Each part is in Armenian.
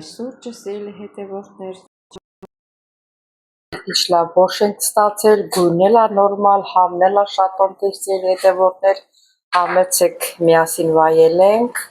Սուրճը սիրելի հետևորդներ իշխլա բոշ ենք ստացել, գույնն էլ նորմալ, համն էլ շատ ոնտեղ սիրելի հետևորդներ, համեցեք միասին վայելենք։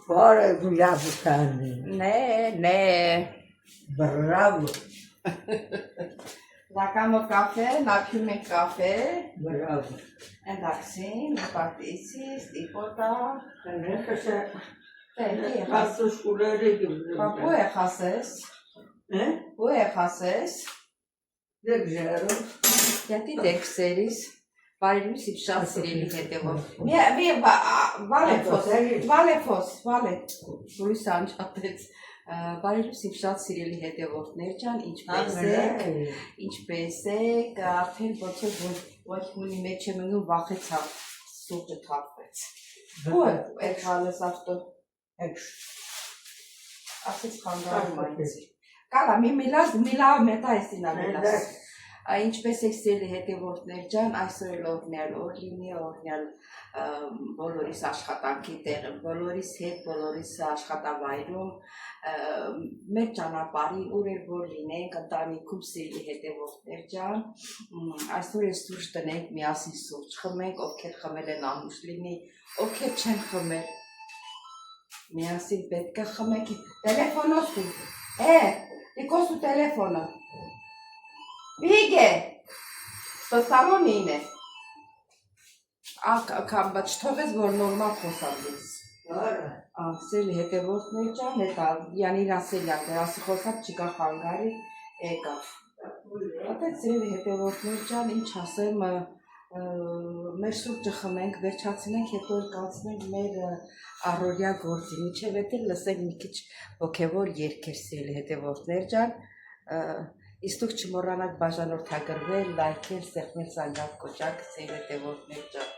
Fora do Jabutani. Né. Bravo. Nakamo café, napiume café. Bravo. Εντάξει, με πατήσεις, τίποτα. Δεν έχασε. Τι Χάσω το σκουλαρίκι μου. Μα πού έχασες, πού έχασες, Δεν ξέρω. γιατί δεν ξέρεις. Πάρε μισή ψάχνει σιρήνη հետևով. Βάλε φως, βάλε. Լույս անջատեց։ Բարելույս իմ շատ սիրելի հետևորդներ ջան, ինչպես եք, արդեն ոնց որ ոչ մունի մեջ եմ ընկնում վախեցավ, սուրճը թափվեց։ Ու եք հալես ավտո։ Ասես խանգարում այնցի։ Կարա մի միլա մետա էսինա մելաս։ Ինչպես եք սիրելի հետևորդներ ջան, այսօր էլ օրհնյալ օր լինի, օրհնյալ բոլորիս աշխատանքի տեղը, բոլորիս հետ, բոլորիս աշխատավայրում, մեր ճանապարհի ուր էլ որ լինենք, ընտանիքում սիրելի հետևորդներ ջան, այսօր էլ սուրճ տնենք, միասին սուրճ խմենք, ովքեր խմել են անուշ լինի, ովքեր չեն խմել, միասին պետք է խմենք, տելեֆոնոս դու, դիկոս ու տելեֆոնը, Վիգե, στο սալոնի ինե, չթողես, որ նորմալ խոսամ դես, սիրելի հետևորդներ ջան, յան իրան սելյակներ, ասի խոսապ չկա խանգարի, եկավ, ատեց սիրելի հետևորդներ ջան, ինչ ասեմ, մեր սուրճը խմենք, վերջացնենք, հետո էլ կանցնենք մեր առօրյա գործի, միջև էլ լսենք մի քիչ ոգևոր երգեր սիրելի հետևորդներ ջան, իսկ դուք չմոռանաք բաժանորդագրվել, լայքել, սեղմել զանգակ կոճակ սիրելի հետևորդներ ջան։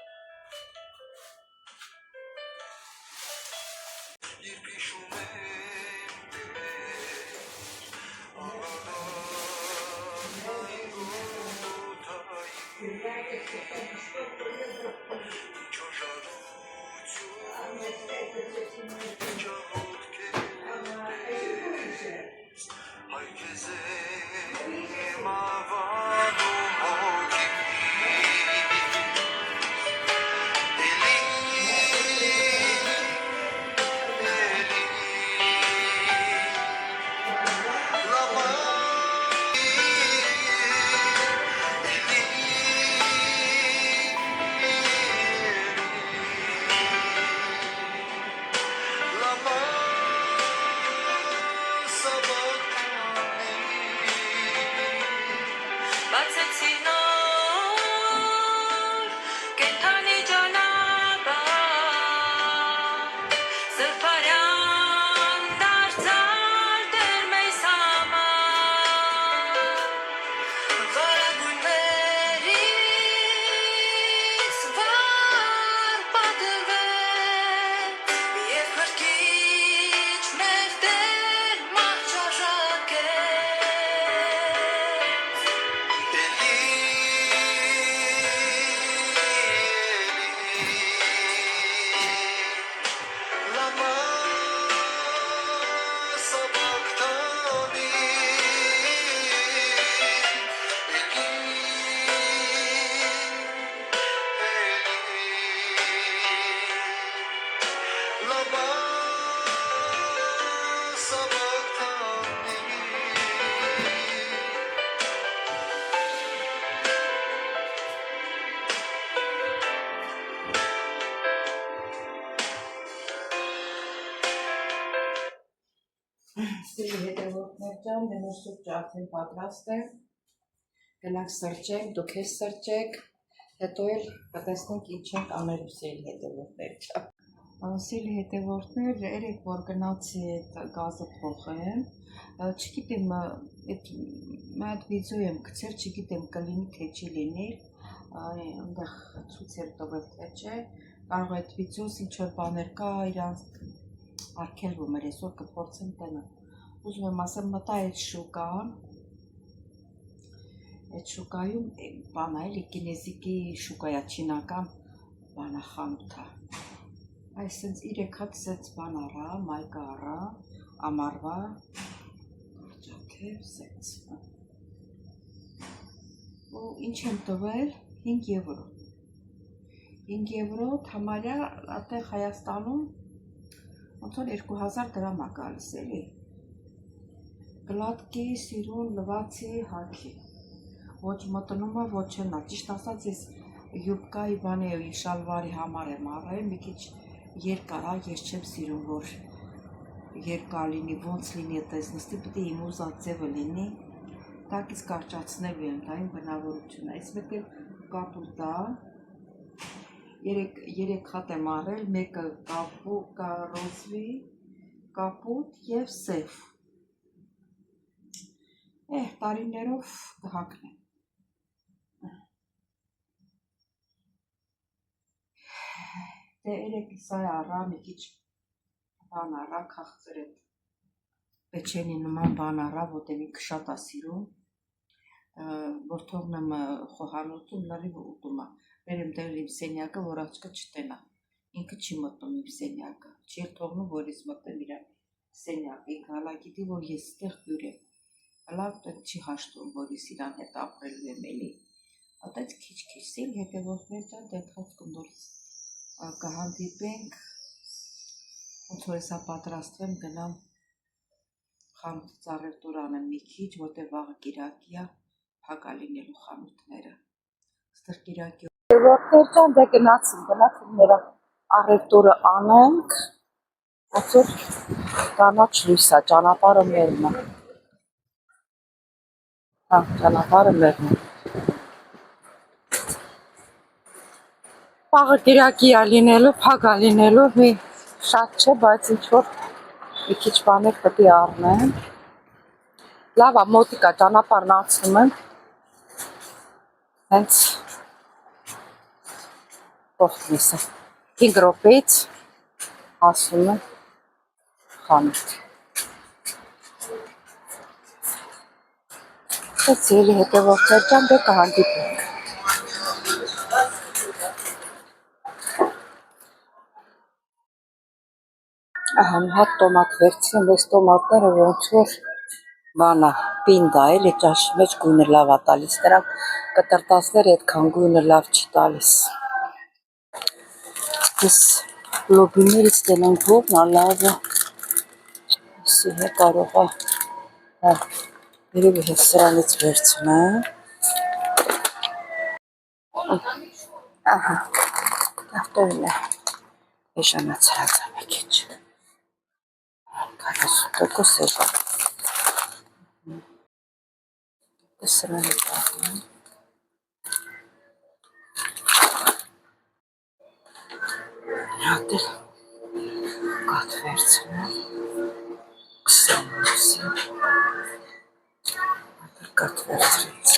Սիրելի հետևորդներ ջան, մեր սուրճը արդեն պատրաստ է, գնանք սրճենք, դուք էլ սրճեք, հետո էլ կտեսնենք ինչ ենք անելու սիրելի հետևորդներ ջան։ Սիրելի հետևորդներ, երեք որ գնացի այդ գազը փոխեմ, չգիտեմ, այդ մի հատ վիդեո եմ գցել, չգիտեմ կլինի թե չի լինի, այնտեղ ցույց էր տվել թե չէ, կարող է այդ վիդեոս ինչ որ բաներ կա, իրանց արգելվում էր, այսօր կփորձեմ տենալ։ Ուզում եմ ասեմ, մտա այդ շուկայում բանա էլի կինեզիկի շուկայա չինական բանախանութա։ Այսինքն 3 հատ սենց բան առա, մայկա առա, ամառվա, ջաթև սենց։ Ու ինչ եմ տվել 5 եվրո։ 5 եվրո համարյա այդտեղ Հայաստանում ոնց որ 2000 դրամ է գալիս էլի։ Գլատկի, սիրուն, լվացի, հաքի։ ոչ մտնում է, ոչ չնա։ Ճիշտ ասած ես յուբկայի բանի շալվարի համար եմ առել, մի քիչ երկար, ես չեմ սիրում, որ երկար լինի, ոնց լինի այդպես նստի, պիտի իմ ուզած ձևը լինի, տակից կարճացնելու եմ, դա իմ բնավորությունը, այս մեկ էլ կապուտ է, երեք հատ եմ առել, մեկը ռոզվի, կապուտ և սև, տարիներով կհակնեմ, դե երեք սա առա, մի քիչ բան առա, քաղցր էդ պեչենի նման բան առա, ոտեմ ինքը շատ է սիրում, որ թողնեմ խոհանոցում լրիվ ուտում է, վերեմ դեղել իմ սենյակը, որ աչկը չտենա, ինքը չի մտնում իմ սենյակը, չի էլ թողնում, որ ես մտեմ իր սենյակը, ինքը հալա գիտի, որ ես ստեղ բյուր եմ, հալա չի հաշտում, որ ես իրան հետ ապրելու եմ էլի, ատենց քիչ-քիչ սիլ հետևորդներ ճան դենթացքում նորից կհանդիպենք, ոնց որ հեսա պատրաստվեմ գնամ խանութից առևտուր անեմ մի քիչ, որտեղ վաղը կիրակի է, փակ լինելու խանութները։ Ստեղ կիրակի Որտեղ ջան, դե գնացին մեր առևտուրը անենք, ոնց որ կանաչ լույս է, ճանապարհը մերն է։ Հա, ճանապարհը մերն է։ Վաղը կիրակի է լինելու, փակ է լինելու, մի շատ չէ, բայց ինչ որ մի քիչ բաներ պետք է առնեմ։ Լավ է, մոտիկ է, ճանապարհն անցնում եմ։ Հենց կողքնից է 5 րոպեից հասնում եմ խանութ։ Այս էլի հետևորդներ ջան, դե կհանդիպենք։ Ահա, մի հատ տոմատ վերցնեմ, այս տոմատները ոնց որ բանա, պինդ է, էլի ճաշի մեջ գույնը լավ է տալիս, դրանք կտրտածները այդքան գույնը լավ չի տալիս։ Ես լոբիներից տենանք որն է լավը, իսի է կարող է, երևի հետ սրանից վերցնեմ։ Ահա, ավտորին է, էժանացրած է մի քիչ, 40% էժան։ Սրանից առնեմ։ Հատ էլ կաթ վերցնեմ, 20%, հատ էլ կաթ վերցրեց։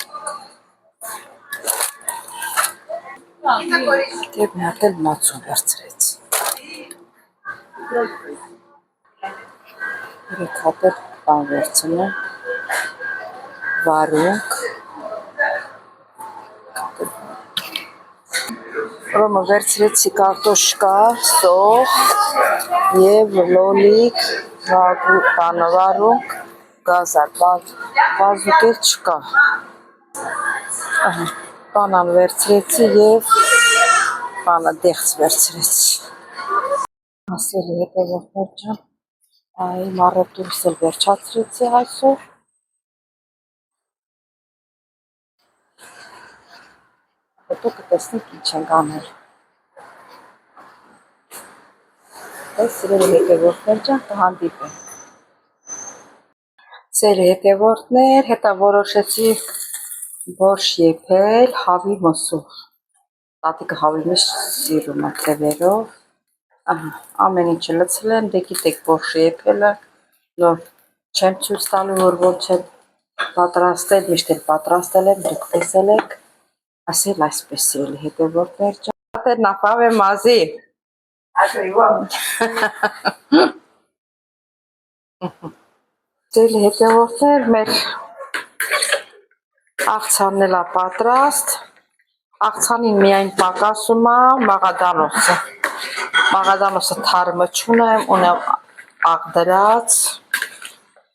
Դեպ մի հատ էլ մածուն վերցրեց։ 3 հատ էլ բան վերցնեմ, վարունգ, Ռոմը վերցրեցի կարտոշկա, սող և լոլիկ, վարունգ, գազար, բազուկ էլ չկա։ Բանան վերցրեցի և բանը դեղց վերցրեցի։ Ասելի հետևորդներ ջան, իմ առևտուրս էլ վերջացրեցի այսօր։ Հետո կտեսնենք ինչ ենք անել։ Սիրելի հետևորդներ ջան, կհանդիպենք։ Սիրելի հետևորդներ, հետո որոշեցի բորշ եփել հավի մսուր։ Տատիկը հավի միշտ սիրում է թևերով։ Ահա, ամեն ինչը լցել եմ, դե գիտեք բորշը եփելը, նոր չեմ ցույց տալու, որ ոնց եմ պատրաստել, միշտ էլ պատրաստել եմ, դուք տեսել եք, ասել այսպես սիրելի հետևորդներ ջան։ Տատեր նապավ է մազի։ Սիրելի հետևորդներ, մեր աղցանն էլ է պատրաստ, աղցանին միայն պակասում է մաղադանոսը, մաղադանոսը թարմը չունեմ, ունեմ աղդրած,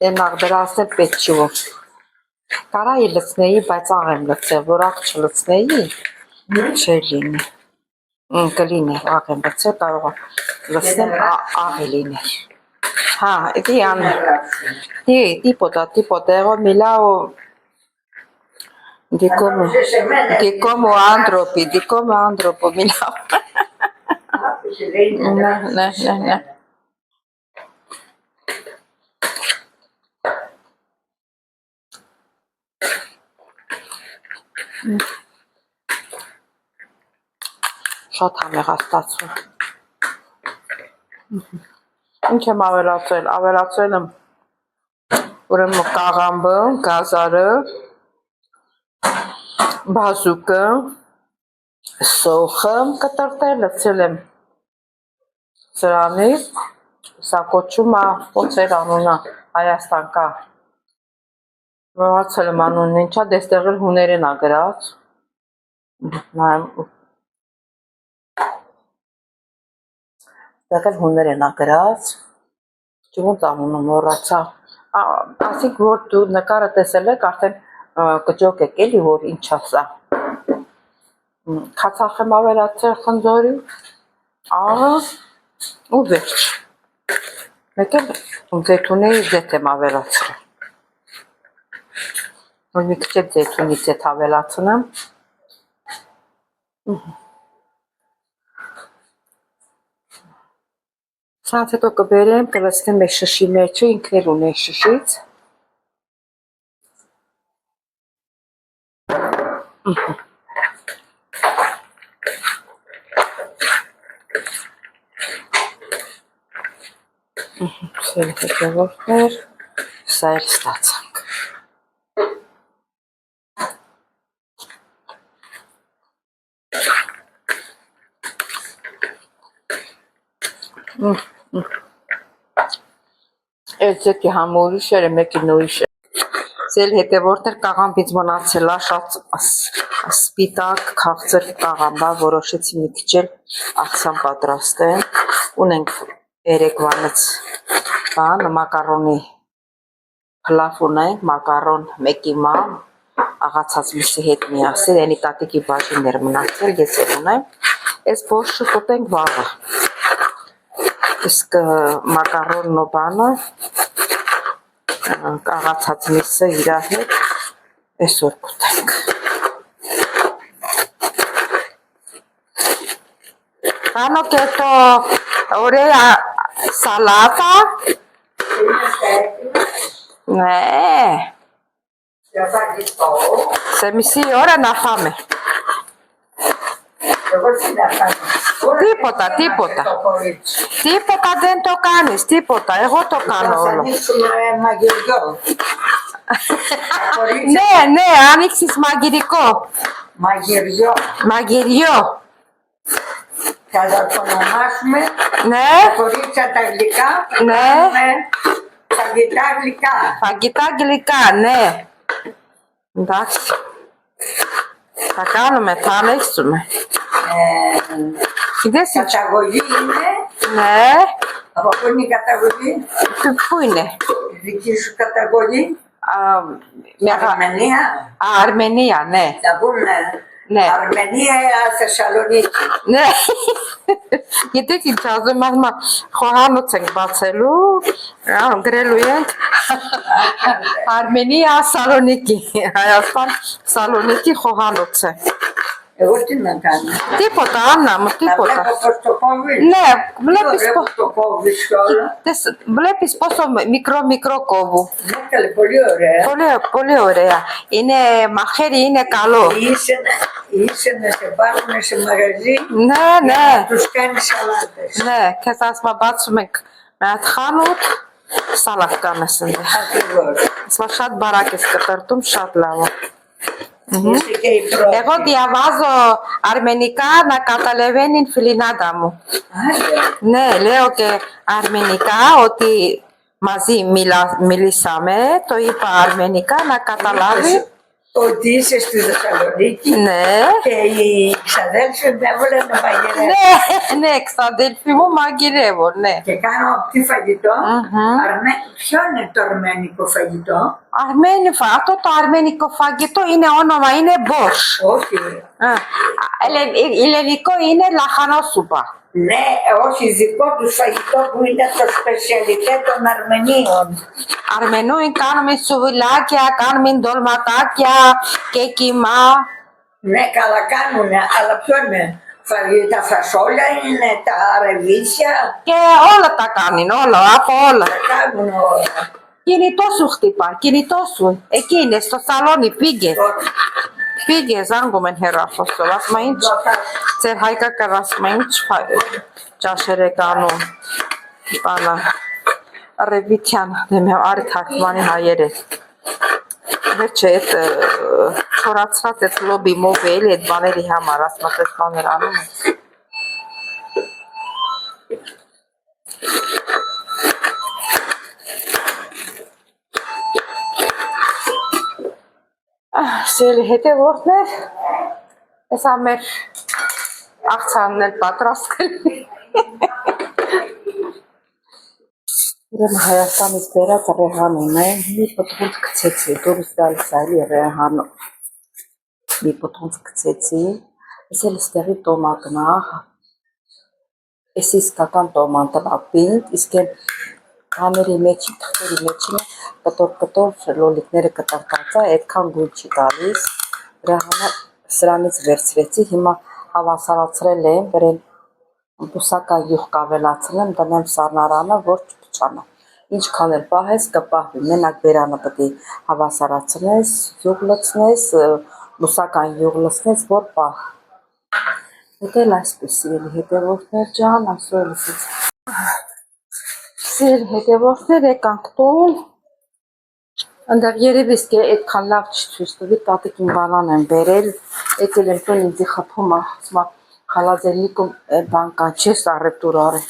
են աղդրածն էլ պետք չի որ, կարայի լցնեի, բայց աղ եմ լցել, որ աղ չլցնեի, չէր լինի, կլիներ աղ եմ լցել, կարող լցնեմ աղ է լիներ, հա, էդի անեմ, տիպոտա, էղո միլա ու Դիկոմ ու անդրոպի միլավ։ Նե։ Շատ համեղ աստացում։ Ինչ եմ ավելացել եմ ուրեմն կաղամբը, գազարը, բազուկը, սոխը կտրտել, լցել եմ սրանի, սա կոչում է, ոնց էր անունը, Հայաստան կա։ Մոռացել եմ անունն ինչա, դեստեղ էլ հուներեն ա գրած։ Դեղ էլ հուներեն ա գրած։ Ոնց անունը մոռացա։ Ասիկ որ դու նկարը տեսել եք, արդեն կճոք եք էլի, որ ինչ է սա։ Քացախ եմ ավելացել խնձորի, աղը ու վերջ։ Մեկ էլ զեյթունի զեթ եմ ավելացրել։ Որ մի քիչ զեյթունի զեթ ավելացնեմ։ Սրանց հետո կբերեմ, կլցնեմ այս շշի մեջը, ինքն էլ ունի շշից։ Սել հետևորդներ, սա էլ ստացանք։ Այդ ձետի համը ուրիշ էր, մեկին ուրիշ էր։ Ձել հետևորդներ կաղամբից մնացել է շատ սպիտակ, քաղցր կաղամբա, որոշեցի մի քիչ էլ աղցան պատրաստեմ։ Ունենք երեկվանից բան, մակարոնի փլավ ունենք, մակարոն մեկի մամ, աղացած միսի հետ միասին, ենի տատիկի բաժիններ մնացել, ես էլ ունեմ, ես բոշը կուտենք վաղը, իսկ մակարոնն ու բանը, աղացած միսը իրա հետ, այսօր կուտենք։ Hanno chiesto orea salata? Se mi si ora na fame. Τίποτα. Τίποτα δεν το κάνεις, τίποτα. Εγώ το κάνω όλο. Ναι, άνοιξες μαγειρικό. Μαγειριό. Θα το ονομάσουμε Ναι. κορίτσια τα γλυκά, Ναι. φαγητά γλυκά. Φαγητά γλυκά, ναι. Εντάξει. Θα κάνουμε, θα ανοίξουμε. Είδες. Καταγωγή είναι. Ναι. Από πού είναι η καταγωγή? Πού είναι? Η δική σου καταγωγή? Αρμενία. Αρμενία, ναι. Θα πούμε. Ναι. Αρμενία, Θεσσαλονίκη. Ναι. Γιατί κοιτάζω, μάθημα χωράνο τσεκμπάτσελου, γκρέλου ենք, Αρμενία, Σαλονίκη. Հայաստան, Սալոնիկի խոհանոց է։ Εγώ τι να κάνω. Τίποτα, Άννα μου, Να τίποτα. βλέπω πώς το κόβεις. Ναι, Πώς το κόβεις όλα. βλέπεις πόσο μικρό κόβω. Ναι, καλή, πολύ ωραία. Πολύ ωραία. Είναι μαχαίρι, είναι καλό. Είσαι να σε πάρουν σε μαγαζί Ναι, για ναι. να τους κάνεις σαλάτες. Ναι, και θα բացում ենք այդ խանութ, սալատ կանես ընդ։ Ακριβώς. Սա շատ բարակ ես կտրտում, շատ լավ է։ Είσαι και η πρώτη. Εγώ διαβάζω αρμενικά να καταλαβαίνει φιλινάτα μου. Άντε. Ναι, λέω και αρμενικά ότι μαζί μιλήσαμε, το είπα αρμενικά να καταλάβει. Ότι είσαι στη Θεσσαλονίκη Ναι. και οι ξαδέλφοι με έβολαν να μαγειρεύουν. Ναι, ξαδέλφοι μου μαγειρεύω, ναι. Και κάνω τι φαγητό. Μμμ. Ποιο είναι το αρμένικο φαγητό? Αυτό το αρμενικό φαγητό είναι όνομα, είναι Bosch. Όχι. Илևիկո ինը լախանոսուպա։ Ne, όχι δικό τους φαγητό που είναι το σπεσιαλιτέ των Αρμενίων. Արմենոյն կանում են սուվիլակια, կանում են դոլմատակια, կեկիմա։ Ναι, καλά κάνουνε, αλλά ποιο είναι, τα φασόλια είναι, τα ρεβίτσια, Και όλα τα κάνουν, όλα, από όλα. τα κάνουν όλα. Κινητό σου χτυπά, κινητό σου. Εκεί είναι, στο σαλόνι, πήγε. Πήγε, զանգում են հեռախոսով, ասում են ինչ, ձեր հայկական ասում են ինչ ճաշեր եք անում, բանը, Ռևիթյան, արի թարգմանի հայերը, վերջը էդ չորացրած էդ լոբի մոբի էլի էդ բաների համար, ասում էդ բաներ անում են։ Սիրելի հետևորդներ, ես ամեր աղցանն էլ պատրաստ կլինի։ Ուրեմն Հայաստանից բերած ռեհանին է, մի պտղունց գցեցի, դուրս գալիս այլի ռեհանով։ Մի պտղունց գցեցի, ես էլ ստեղի տոմատն ա, ես իսկական տոմատն ա պինդ, իսկ են հաների մեջին, թղթերի մեջին է, կտոր լոլիկները կտրտած է, այդքան գույն չի տալիս, ռեհանը սրանից վերցրեցի, հիմա հավասարացրել եմ, բրեն բուսական յուղ կավելացնեմ, դնեմ սառնարանը, որ չփչանա։ Ինչքան էլ պահես, կպահվի, մենակ բերանը պետք է հավասարացնես, յուղ լցնես, բուսական յուղ լցնես, որ պահ։ Հետ էլ այսպես, սիրելի հետևորդներ ջան, այսօր լսից։ Սիրելի հետևորդներ եկանք տուն, ընդեղ երևի իսկ այդքան լավ չցույց տվի, տատիկին բանան եմ բերել, եկել եմ տուն ինձի խփում է, ասում է խալաձելնիկում բան կան, չես առեպտուր արել,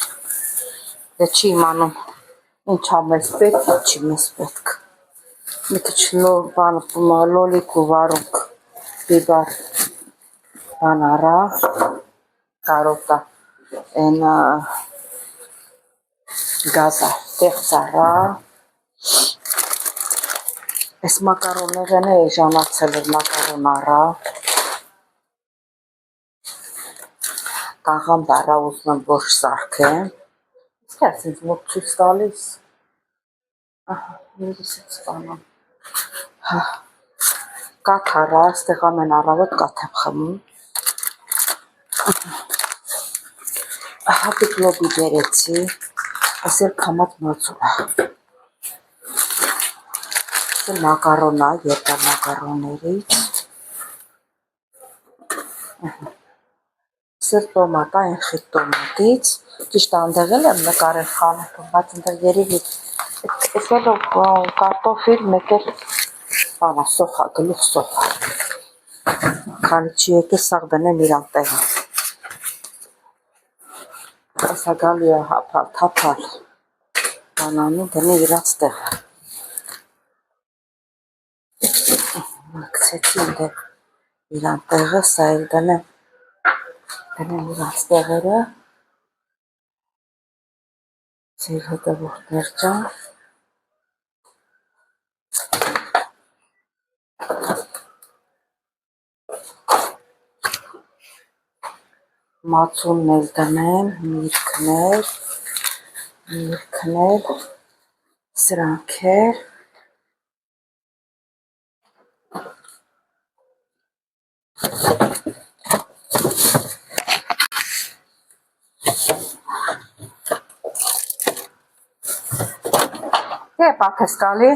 դե չի իմանում, ինչ ա մեզ պետք, ինչի մեզ պետք, մի քիչ լոլիկ ու վարունք, բիբար բան առա, կարոտա, են գազա, տեղց առա, այս մակարոններն է ժանացել էր մակարոն առա, կաղամբ առա ուզում եմ ոչ սարքեմ, իսկ այս ինձ մոտ ցույց տալիս, երևիսից բանամ, կաթ առա, ստեղ ամեն առավոտ կաթ եմ խմում, հատիկ լոբի բերեցի, այս էլ կամատ մոցուր է, այս մակարոն է, երկար մակարոններից, Սր տոմատ է, այն խիտ տոմատից, ճիշտ անդեղել եմ նկարել խանութում, բայց ընդեղ երևի էսելով կարտոֆիլ մեկ էլ բանա սոխա, գլուխ սոխա, քանի չի եկել սաղ դնեմ իրան տեղը, ասա գալու է հապալ, թապալ, բանանի դնեմ իրանց տեղը, կցեցի ընդեղ իրան տեղը, սա էլ դնեմ իրանց տեղերը, ձեր հետևորդներ ջան, մածունն էլ դնեմ, միրգներ, սրանքեր, Դե պաթեսկալի,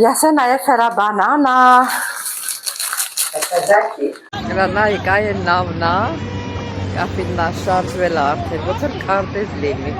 յասե նաև հերաբանանա, Գրանայիկա է նավնա, կապիննա շարժվել արդեն, ոնց էլ քարտեզ լինի։